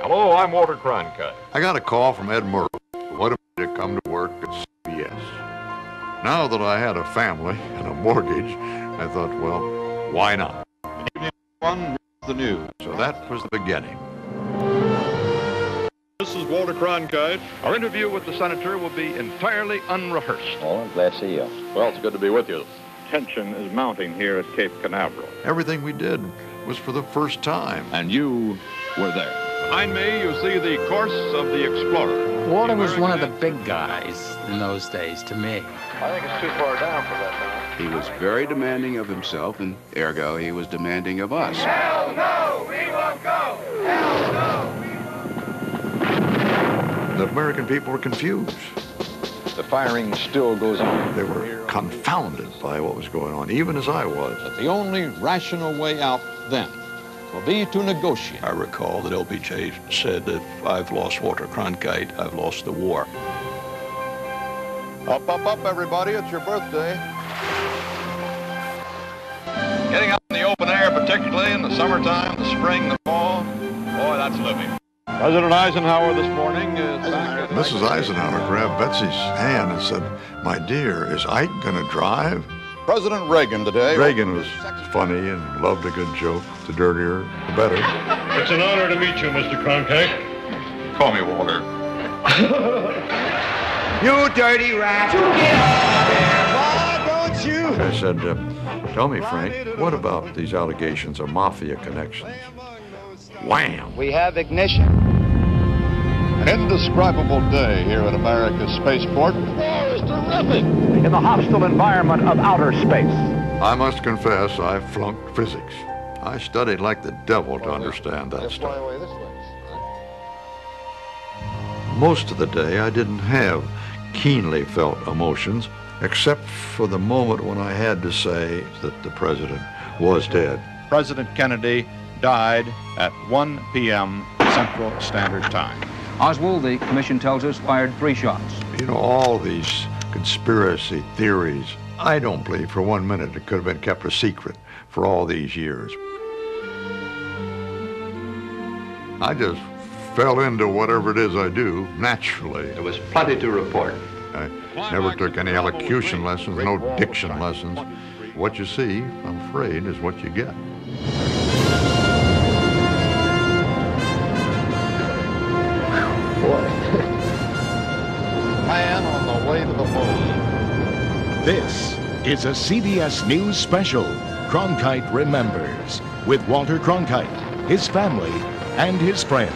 Hello, I'm Walter Cronkite. I got a call from Ed Murrow who wanted me to come to work at CBS. Now that I had a family and a mortgage, I thought, well, why not? One, the news. So that was the beginning. This is Walter Cronkite. Our interview with the senator will be entirely unrehearsed. Oh, I'm glad to see you. Well, it's good to be with you. Tension is mounting here at Cape Canaveral. Everything we did was for the first time. And you were there. Behind me, you see the course of the Explorer. Walter was one of the big guys in those days to me. I think it's too far down for that now. He was very demanding of himself, and ergo, he was demanding of us. Hell no, we won't go! Hell no! The American people were confused. The firing still goes on. They were confounded by what was going on, even as I was. But the only rational way out then will be to negotiate. I recall that LBJ said that if I've lost Walter Cronkite, I've lost the war. Up, up, up, everybody. It's your birthday. Getting out in the open air, particularly in the summertime, the spring, the fall, boy, that's living. President Eisenhower this morning is back. Mrs. Eisenhower grabbed Betsy's hand and said, "My dear, is Ike going to drive?" President Reagan today. Reagan was funny and loved a good joke. The dirtier, the better. It's an honor to meet you, Mr. Cronkite. Call me Walter. You dirty rat! You get up there, why don't you? I said, "Tell me, Frank, what about these allegations of mafia connections?" Wham! We have ignition. An indescribable day here at America's spaceport. Oh, it's terrific. In the hostile environment of outer space. I must confess, I flunked physics. I studied like the devil to understand that stuff. Most of the day, I didn't have keenly felt emotions, except for the moment when I had to say that the president was dead. President Kennedy died at 1 p.m. Central Standard Time. Oswald, the commission tells us, fired 3 shots. You know, all these conspiracy theories, I don't believe for 1 minute it could have been kept a secret for all these years. I just fell into whatever it is I do naturally. There was plenty to report. I never took any elocution lessons, no diction lessons. What you see, I'm afraid, is what you get. Man on the way to the moon. This is a CBS News special, Cronkite Remembers, with Walter Cronkite, his family, and his friends.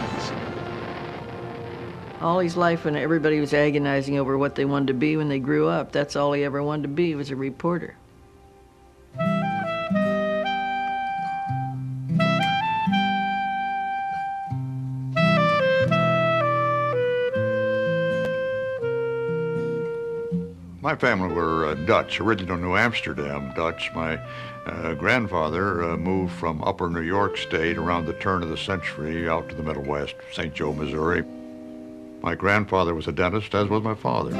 All his life, when everybody was agonizing over what they wanted to be when they grew up, that's all he ever wanted to be, was a reporter. My family were Dutch, original New Amsterdam Dutch. My grandfather moved from upper New York State around the turn of the century out to the Middle West, St. Joe, Missouri. My grandfather was a dentist, as was my father.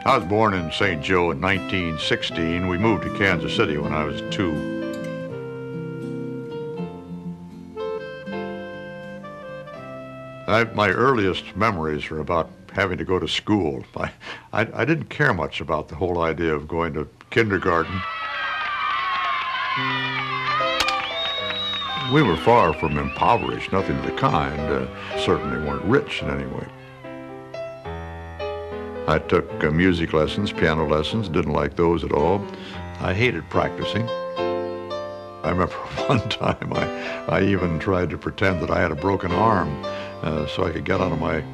I was born in St. Joe in 1916. We moved to Kansas City when I was 2. My earliest memories are about having to go to school. I didn't care much about the whole idea of going to kindergarten. We were far from impoverished, nothing of the kind. Certainly weren't rich in any way. I took music lessons, piano lessons, didn't like those at all. I hated practicing. I remember one time I even tried to pretend that I had a broken arm so I could get onto my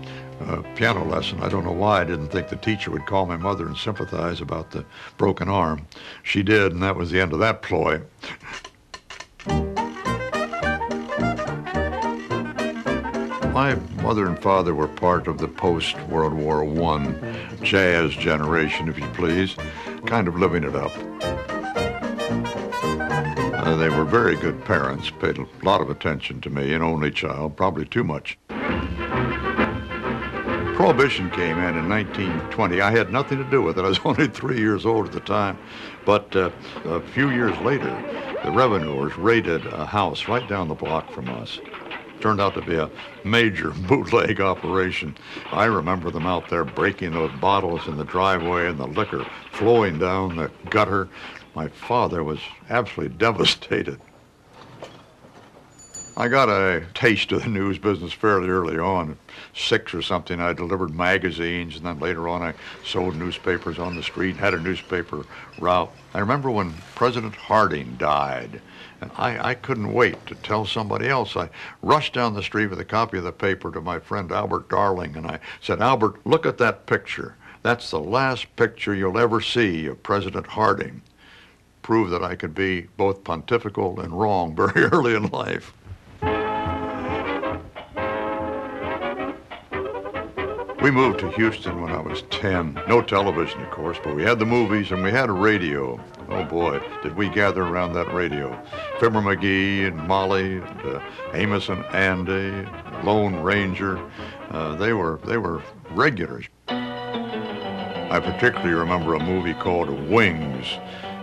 piano lesson. I don't know why I didn't think the teacher would call my mother and sympathize about the broken arm. She did, and that was the end of that ploy. My mother and father were part of the post-World War I jazz generation, if you please, kind of living it up. They were very good parents, paid a lot of attention to me, an only child, probably too much. Prohibition came in 1920. I had nothing to do with it. I was only 3 years old at the time. But a few years later, the revenuers raided a house right down the block from us. Turned out to be a major bootleg operation. I remember them out there breaking those bottles in the driveway and the liquor flowing down the gutter. My father was absolutely devastated. I got a taste of the news business fairly early on. At 6 or something, I delivered magazines, and then later on I sold newspapers on the street, had a newspaper route. I remember when President Harding died, and I couldn't wait to tell somebody else. I rushed down the street with a copy of the paper to my friend Albert Darling, and I said, "Albert, look at that picture. That's the last picture you'll ever see of President Harding." Proved that I could be both pontifical and wrong very early in life. We moved to Houston when I was 10. No television, of course, but we had the movies and we had a radio. Oh boy, did we gather around that radio. Fibber McGee and Molly, and, Amos and Andy, Lone Ranger. They were regulars. I particularly remember a movie called Wings.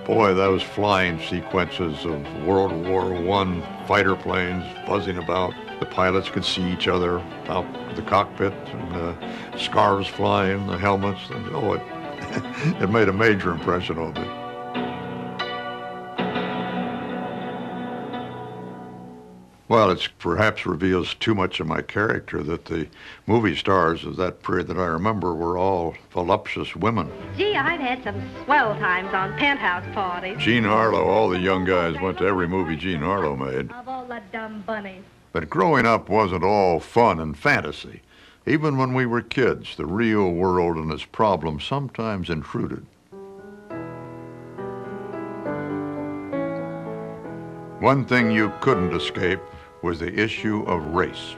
Boy, those flying sequences of World War I fighter planes buzzing about. The pilots could see each other out the cockpit, and scarves flying, the helmets, and it made a major impression on me. Well, it perhaps reveals too much of my character that the movie stars of that period that I remember were all voluptuous women. Gee, I've had some swell times on penthouse parties. Jean Harlow, all the young guys went to every movie Jean Harlow made. Of all the dumb bunnies. But growing up wasn't all fun and fantasy. Even when we were kids, the real world and its problems sometimes intruded. One thing you couldn't escape was the issue of race.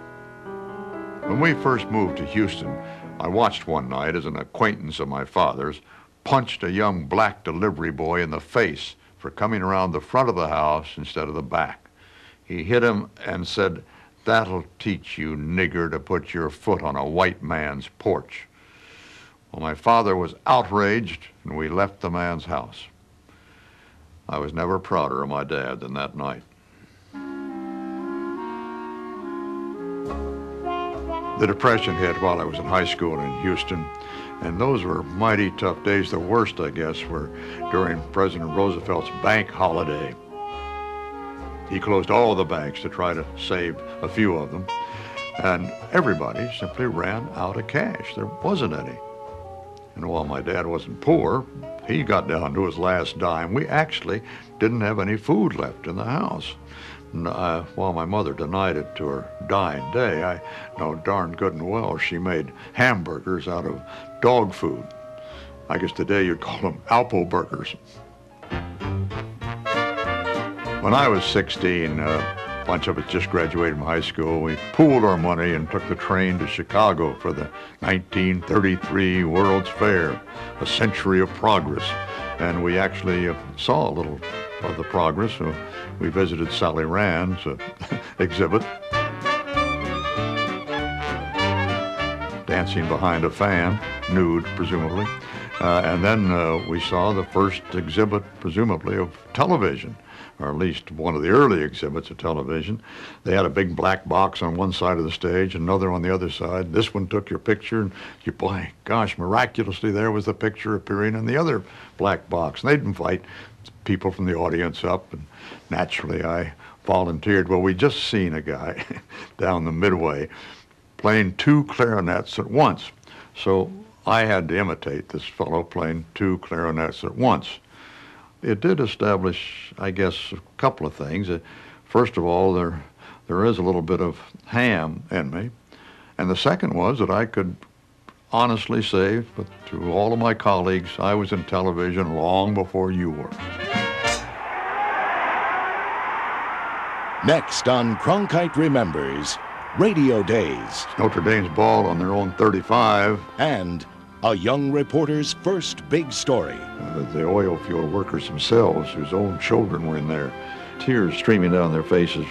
When we first moved to Houston, I watched one night as an acquaintance of my father's punched a young black delivery boy in the face for coming around the front of the house instead of the back. He hit him and said, "That'll teach you, nigger, to put your foot on a white man's porch." Well, my father was outraged, and we left the man's house. I was never prouder of my dad than that night. The Depression hit while I was in high school in Houston, and those were mighty tough days. The worst, I guess, were during President Roosevelt's bank holiday. He closed all the banks to try to save a few of them, and everybody simply ran out of cash. There wasn't any. And while my dad wasn't poor, he got down to his last dime. We actually didn't have any food left in the house. And, while my mother denied it to her dying day, I know darn good and well she made hamburgers out of dog food. I guess today you'd call them Alpo burgers. When I was 16, a bunch of us just graduated from high school. We pooled our money and took the train to Chicago for the 1933 World's Fair, a century of progress. And we actually saw a little of the progress. So we visited Sally Rand's exhibit, dancing behind a fan, nude, presumably. And then we saw the first exhibit, presumably, of television, or at least one of the early exhibits of television. They had a big black box on one side of the stage, another on the other side. This one took your picture, and you, boy, gosh, miraculously there was the picture appearing in the other black box. And they'd invite people from the audience up, and naturally I volunteered. Well, we'd just seen a guy down the midway playing 2 clarinets at once. So I had to imitate this fellow playing 2 clarinets at once. It did establish, I guess, a couple of things. First of all, there is a little bit of ham in me. And the second was that I could honestly say to all of my colleagues, I was in television long before you were. Next on Cronkite Remembers, Radio Days. Notre Dame's ball on their own 35. And a young reporter's first big story. The oil field workers themselves, whose own children were in there, tears streaming down their faces,